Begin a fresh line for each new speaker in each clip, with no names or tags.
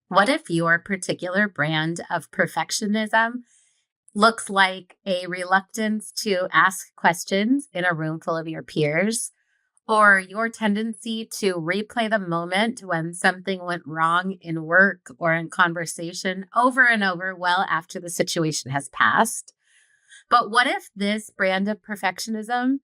What if your particular brand of perfectionism looks like a reluctance to ask questions in a room full of your peers, or your tendency to replay the moment when something went wrong in work or in conversation over and over well after the situation has passed? But what if this brand of perfectionism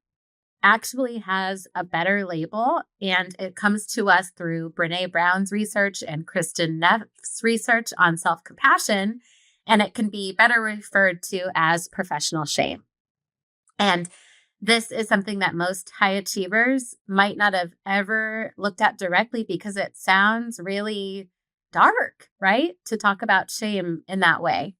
actually has a better label and it comes to us through Brené Brown's research and Kristin Neff's research on self-compassion, and it can be better referred to as professional shame? And this is something that most high achievers might not have ever looked at directly because it sounds really dark, right? To talk about shame in that way.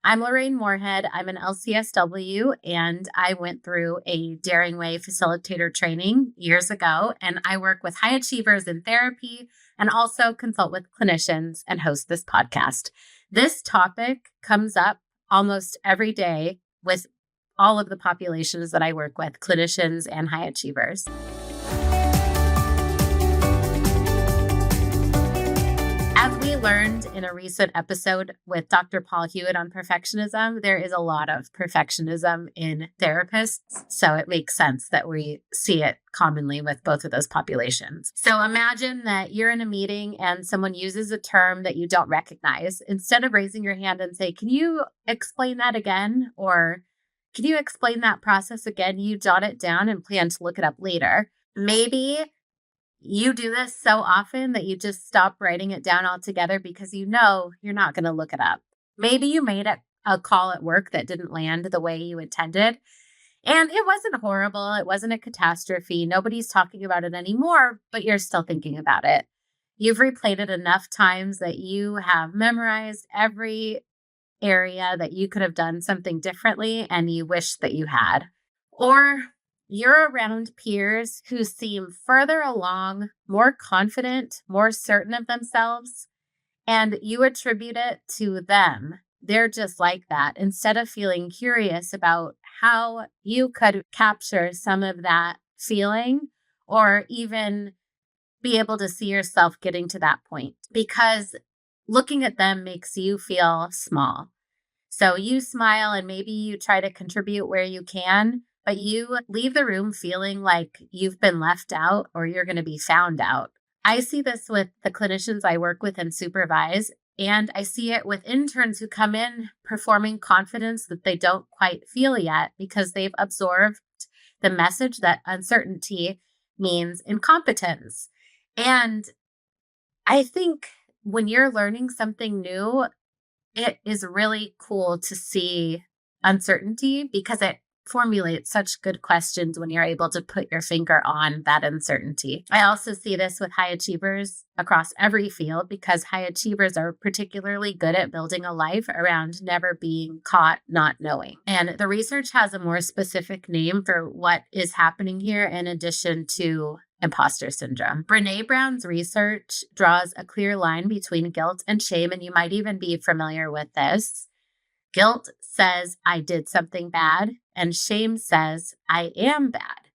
I'm Lorraine Moorhead. I'm an LCSW, and I went through a Daring Way facilitator training years ago. And I work with high achievers in therapy and also consult with clinicians and host this podcast. This topic comes up almost every day with all of the populations that I work with, clinicians and high achievers. As we learned in a recent episode with Dr. Paul Hewitt on perfectionism, there is a lot of perfectionism in therapists. So it makes sense that we see it commonly with both of those populations. So imagine that you're in a meeting and someone uses a term that you don't recognize. Instead of raising your hand and say, "Can you explain that again?" Or "Can you explain that process again?" You jot it down and plan to look it up later. Maybe you do this so often that you just stop writing it down altogether because you know you're not going to look it up. Maybe you made a call at work that didn't land the way you intended, and it wasn't horrible. It wasn't a catastrophe. Nobody's talking about it anymore, but you're still thinking about it. You've replayed it enough times that you have memorized every area that you could have done something differently and you wish that you had. Or you're around peers who seem further along, more confident, more certain of themselves, and you attribute it to them. They're just like that, instead of feeling curious about how you could capture some of that feeling or even be able to see yourself getting to that point, because looking at them makes you feel small. So you smile and maybe you try to contribute where you can, but you leave the room feeling like you've been left out or you're going to be found out. I see this with the clinicians I work with and supervise, and I see it with interns who come in performing confidence that they don't quite feel yet because they've absorbed the message that uncertainty means incompetence. And I think when you're learning something new, it is really cool to see uncertainty because it formulates such good questions when you're able to put your finger on that uncertainty. I also see this with high achievers across every field because high achievers are particularly good at building a life around never being caught not knowing. And the research has a more specific name for what is happening here in addition to imposter syndrome. Brené Brown's research draws a clear line between guilt and shame, and you might even be familiar with this. Guilt says, "I did something bad," and shame says, "I am bad."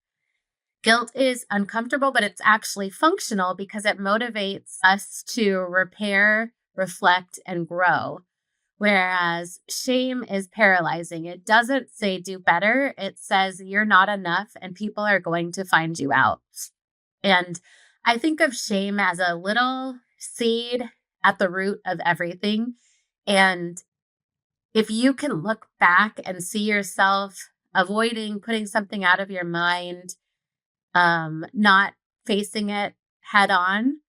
Guilt is uncomfortable, but it's actually functional because it motivates us to repair, reflect, and grow. Whereas shame is paralyzing. It doesn't say do better. It says you're not enough and people are going to find you out. And I think of shame as a little seed at the root of everything. And if you can look back and see yourself avoiding putting something out of your mind, not facing it head on,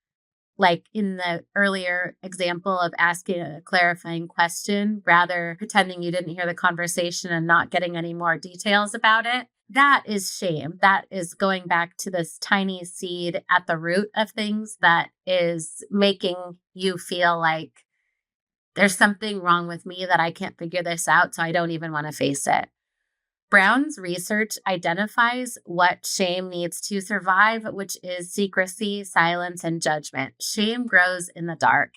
like in the earlier example of asking a clarifying question, rather pretending you didn't hear the conversation and not getting any more details about it, that is shame. That is going back to this tiny seed at the root of things that is making you feel like there's something wrong with me that I can't figure this out, so I don't even want to face it. Brown's research identifies what shame needs to survive, which is secrecy, silence, and judgment. Shame grows in the dark.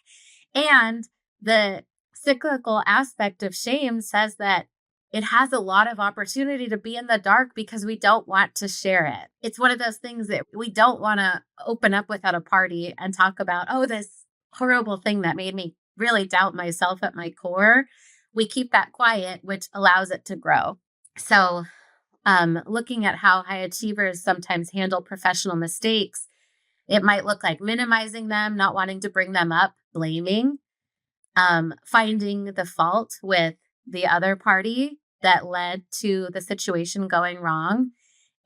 And the cyclical aspect of shame says that it has a lot of opportunity to be in the dark because we don't want to share it. It's one of those things that we don't want to open up with at a party and talk about, oh, this horrible thing that made me really doubt myself at my core, we keep that quiet, which allows it to grow. So, looking at how high achievers sometimes handle professional mistakes, it might look like minimizing them, not wanting to bring them up, blaming, finding the fault with the other party that led to the situation going wrong,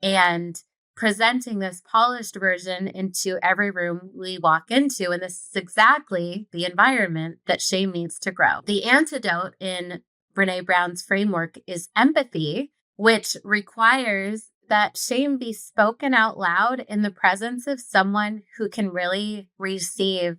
and presenting this polished version into every room we walk into. And this is exactly the environment that shame needs to grow. The antidote in Brené Brown's framework is empathy, which requires that shame be spoken out loud in the presence of someone who can really receive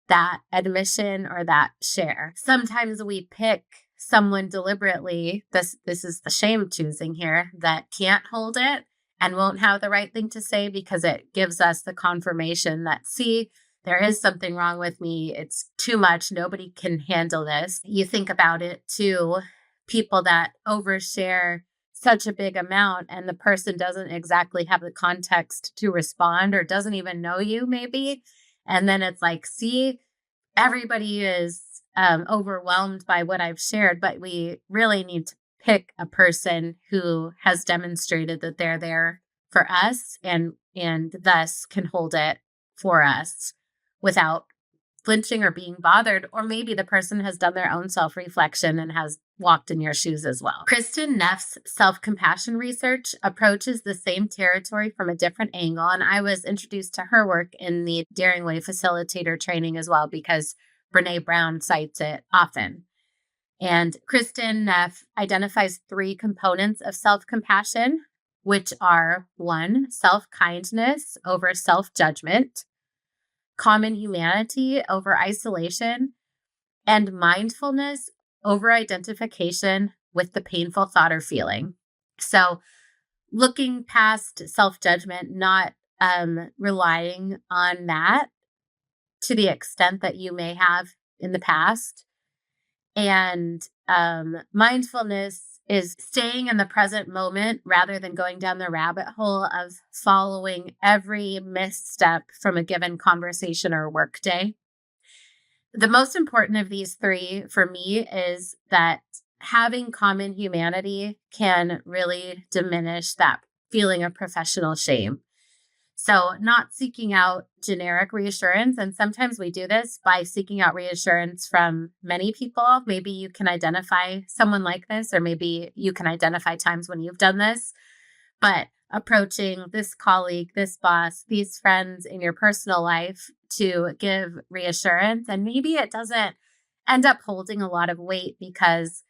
that admission or that share. Sometimes we pick someone deliberately, this is the shame choosing here, that can't hold it and won't have the right thing to say because it gives us the confirmation that, see, there is something wrong with me. It's too much. Nobody can handle this. You think about it too, people that overshare such a big amount and the person doesn't exactly have the context to respond or doesn't even know you maybe. And then it's like, see, everybody is overwhelmed by what I've shared, but we really need to pick a person who has demonstrated that they're there for us and thus can hold it for us without flinching or being bothered. Or maybe the person has done their own self-reflection and has walked in your shoes as well. Kristin Neff's self-compassion research approaches the same territory from a different angle. And I was introduced to her work in the Daring Way facilitator training as well, because Brené Brown cites it often. And Kristin Neff identifies 3 components of self-compassion, which are 1, self-kindness over self-judgment, common humanity over isolation, and mindfulness over identification with the painful thought or feeling. So looking past self-judgment, not relying on that to the extent that you may have in the past. And mindfulness is staying in the present moment rather than going down the rabbit hole of following every misstep from a given conversation or workday. The most important of these 3 for me is that having common humanity can really diminish that feeling of professional shame. So not seeking out generic reassurance. And sometimes we do this by seeking out reassurance from many people. Maybe you can identify someone like this, or maybe you can identify times when you've done this. But approaching this colleague, this boss, these friends in your personal life to give reassurance, and maybe it doesn't end up holding a lot of weight because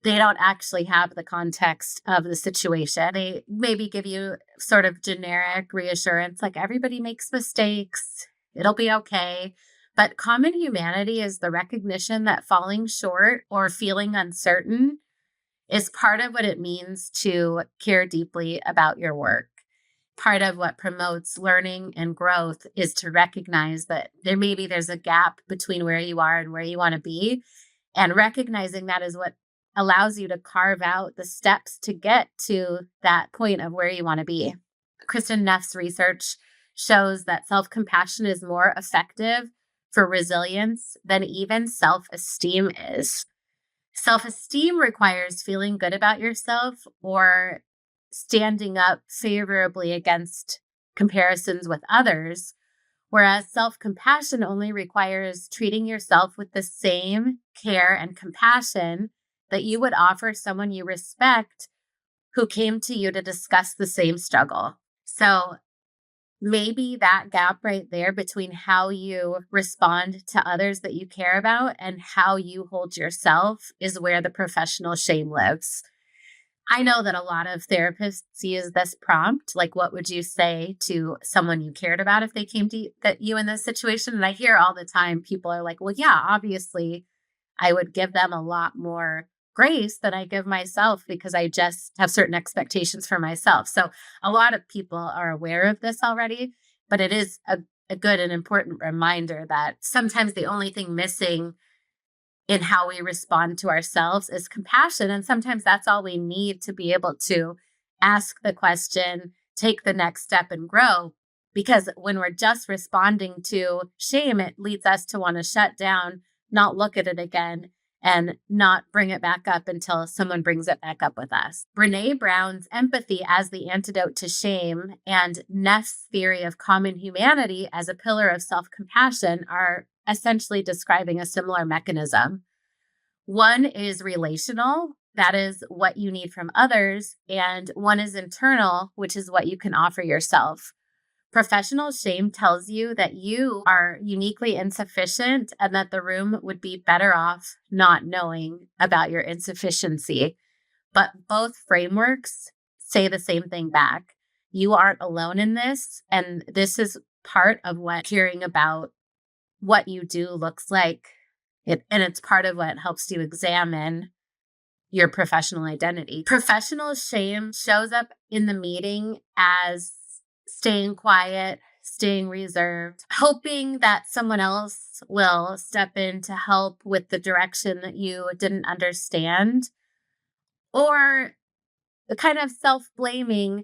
they don't actually have the context of the situation. They maybe give you sort of generic reassurance, like everybody makes mistakes, it'll be okay. But common humanity is the recognition that falling short or feeling uncertain is part of what it means to care deeply about your work. Part of what promotes learning and growth is to recognize that there's a gap between where you are and where you want to be. And recognizing that is what allows you to carve out the steps to get to that point of where you want to be. Kristin Neff's research shows that self-compassion is more effective for resilience than even self-esteem is. Self-esteem requires feeling good about yourself or standing up favorably against comparisons with others, whereas self-compassion only requires treating yourself with the same care and compassion that you would offer someone you respect who came to you to discuss the same struggle. So maybe that gap right there between how you respond to others that you care about and how you hold yourself is where the professional shame lives. I know that a lot of therapists use this prompt, like, what would you say to someone you cared about if they came to you in this situation? And I hear all the time, people are like, well, yeah, obviously I would give them a lot more grace than I give myself because I just have certain expectations for myself. So a lot of people are aware of this already, but it is a good and important reminder that sometimes the only thing missing in how we respond to ourselves is compassion. And sometimes that's all we need to be able to ask the question, take the next step and grow. Because when we're just responding to shame, it leads us to want to shut down, not look at it again, and not bring it back up until someone brings it back up with us. Brené Brown's empathy as the antidote to shame and Neff's theory of common humanity as a pillar of self-compassion are essentially describing a similar mechanism. One is relational, that is what you need from others, and one is internal, which is what you can offer yourself. Professional shame tells you that you are uniquely insufficient and that the room would be better off not knowing about your insufficiency. But both frameworks say the same thing back. You aren't alone in this. And this is part of what hearing about what you do looks like. And it's part of what helps you examine your professional identity. Professional shame shows up in the meeting as staying quiet, staying reserved, hoping that someone else will step in to help with the direction that you didn't understand, or the kind of self-blaming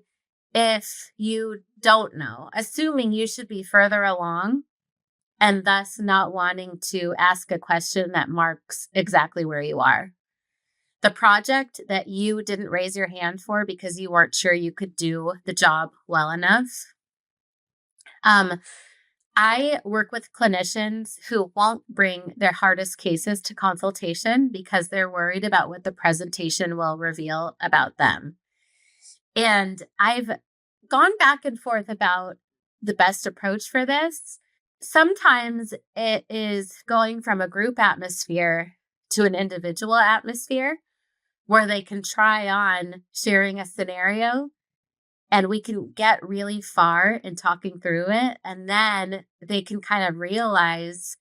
if you don't know, assuming you should be further along and thus not wanting to ask a question that marks exactly where you are. The project that you didn't raise your hand for because you weren't sure you could do the job well enough. I work with clinicians who won't bring their hardest cases to consultation because they're worried about what the presentation will reveal about them. And I've gone back and forth about the best approach for this. Sometimes it is going from a group atmosphere to an individual atmosphere where they can try on sharing a scenario and we can get really far in talking through it. And then they can kind of realize,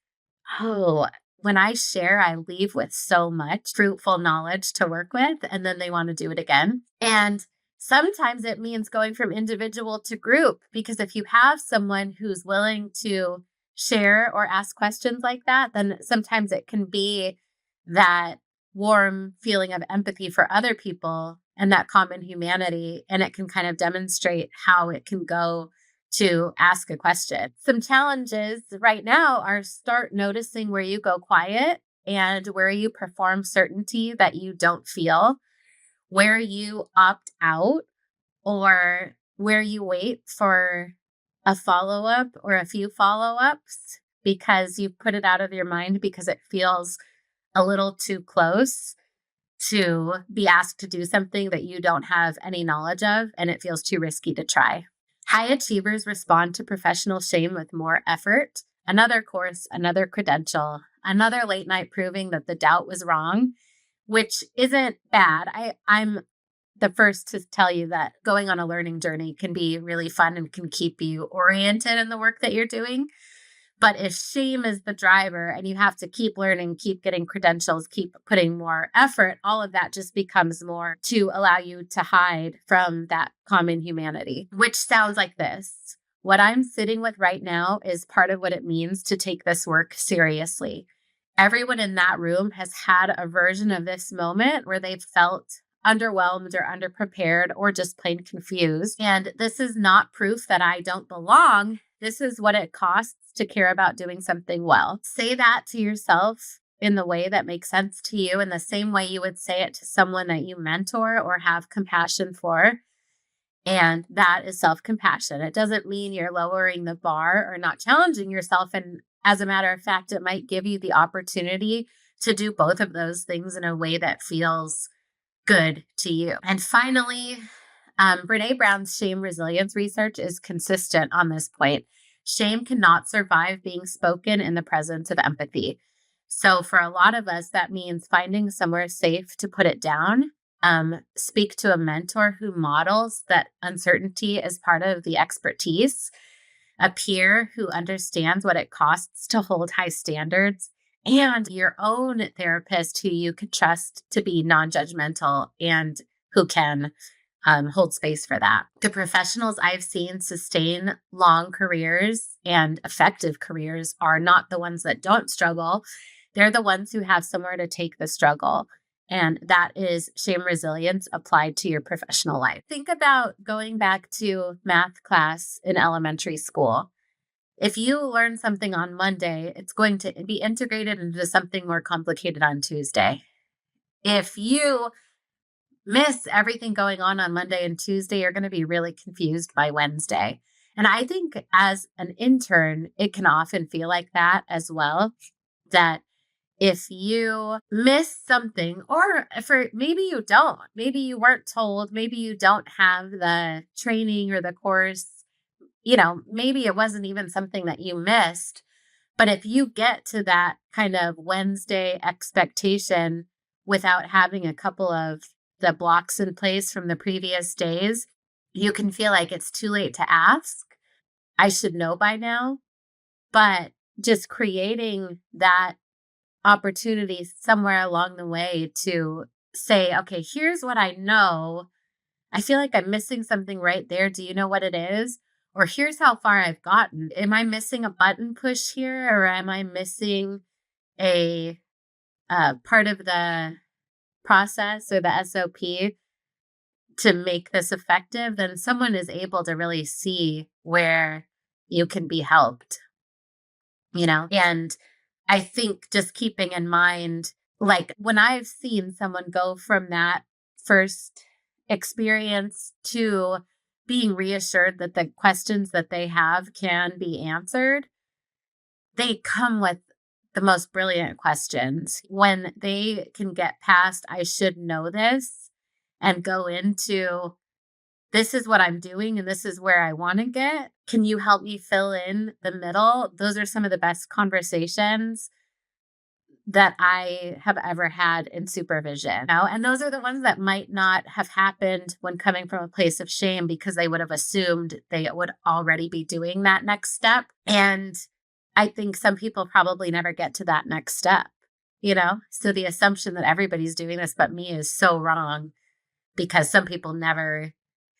oh, when I share, I leave with so much fruitful knowledge to work with. And then they want to do it again. And sometimes it means going from individual to group, because if you have someone who's willing to share or ask questions like that, then sometimes it can be that warm feeling of empathy for other people and that common humanity. And it can kind of demonstrate how it can go to ask a question. Some challenges right now are start noticing where you go quiet and where you perform certainty that you don't feel, where you opt out, or where you wait for a follow-up or a few follow-ups because you put it out of your mind because it feels a little too close to be asked to do something that you don't have any knowledge of and it feels too risky to try. High achievers respond to professional shame with more effort. Another course, another credential, another late night proving that the doubt was wrong, which isn't bad. I'm the first to tell you that going on a learning journey can be really fun and can keep you oriented in the work that you're doing. But if shame is the driver and you have to keep learning, keep getting credentials, keep putting more effort, all of that just becomes more to allow you to hide from that common humanity, which sounds like this. What I'm sitting with right now is part of what it means to take this work seriously. Everyone in that room has had a version of this moment where they've felt underwhelmed or underprepared or just plain confused. And this is not proof that I don't belong. This is what it costs to care about doing something well. Say that to yourself in the way that makes sense to you, in the same way you would say it to someone that you mentor or have compassion for. And that is self-compassion. It doesn't mean you're lowering the bar or not challenging yourself. And as a matter of fact, it might give you the opportunity to do both of those things in a way that feels good to you. And finally, Brené Brown's shame resilience research is consistent on this point. Shame cannot survive being spoken in the presence of empathy. So for a lot of us, that means finding somewhere safe to put it down. Speak to a mentor who models that uncertainty is part of the expertise, a peer who understands what it costs to hold high standards, and your own therapist who you can trust to be non-judgmental and who can hold space for that. The professionals I've seen sustain long careers and effective careers are not the ones that don't struggle. They're the ones who have somewhere to take the struggle. And that is shame resilience applied to your professional life. Think about going back to math class in elementary school. If you learn something on Monday, it's going to be integrated into something more complicated on Tuesday. If you miss everything going on Monday and Tuesday, you're going to be really confused by Wednesday. And I think as an intern, it can often feel like that as well, that if you miss something, or for maybe you don't, maybe you weren't told, maybe you don't have the training or the course, maybe it wasn't even something that you missed. But if you get to that kind of Wednesday expectation without having a couple of the blocks in place from the previous days, you can feel like it's too late to ask. I should know by now. But just creating that opportunity somewhere along the way to say, okay, here's what I know. I feel like I'm missing something right there. Do you know what it is? Or here's how far I've gotten. Am I missing a button push here? Or am I missing a part of the process or the SOP to make this effective? Then someone is able to really see where you can be helped, And I think just keeping in mind, like when I've seen someone go from that first experience to being reassured that the questions that they have can be answered, they come with the most brilliant questions. When they can get past, I should know this, and go into, this is what I'm doing and this is where I want to get. Can you help me fill in the middle? Those are some of the best conversations that I have ever had in supervision. And those are the ones that might not have happened when coming from a place of shame, because they would have assumed they would already be doing that next step. And I think some people probably never get to that next step, So the assumption that everybody's doing this but me is so wrong, because some people never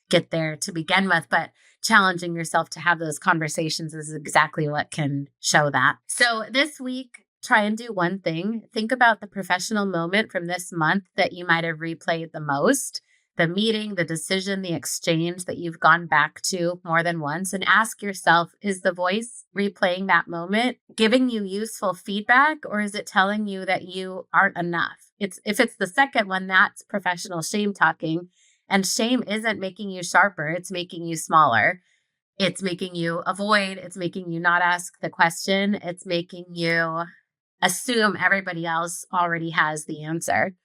get there to begin with. But challenging yourself to have those conversations is exactly what can show that. So this week, try and do one thing. Think about the professional moment from this month that you might have replayed the most, the meeting, the decision, the exchange that you've gone back to more than once, and ask yourself, is the voice replaying that moment giving you useful feedback, or is it telling you that you aren't enough? If it's the second one, that's professional shame talking. And shame isn't making you sharper. It's making you smaller. It's making you avoid. It's making you not ask the question. It's making you assume everybody else already has the answer.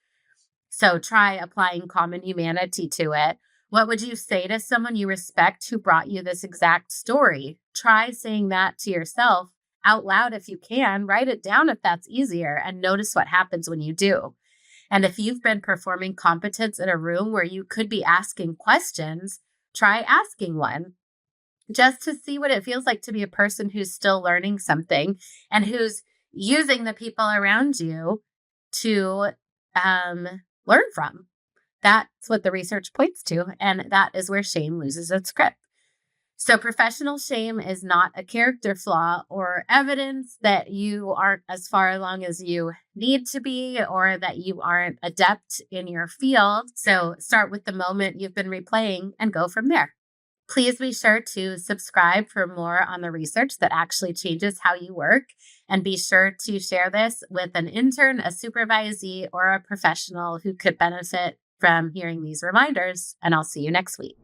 So try applying common humanity to it. What would you say to someone you respect who brought you this exact story? Try saying that to yourself out loud if you can. Write it down if that's easier, and notice what happens when you do. And if you've been performing competence in a room where you could be asking questions, try asking one, just to see what it feels like to be a person who's still learning something and who's using the people around you to learn from. That's what the research points to. And that is where shame loses its grip. So professional shame is not a character flaw or evidence that you aren't as far along as you need to be, or that you aren't adept in your field. So start with the moment you've been replaying and go from there. Please be sure to subscribe for more on the research that actually changes how you work. And be sure to share this with an intern, a supervisee, or a professional who could benefit from hearing these reminders. And I'll see you next week.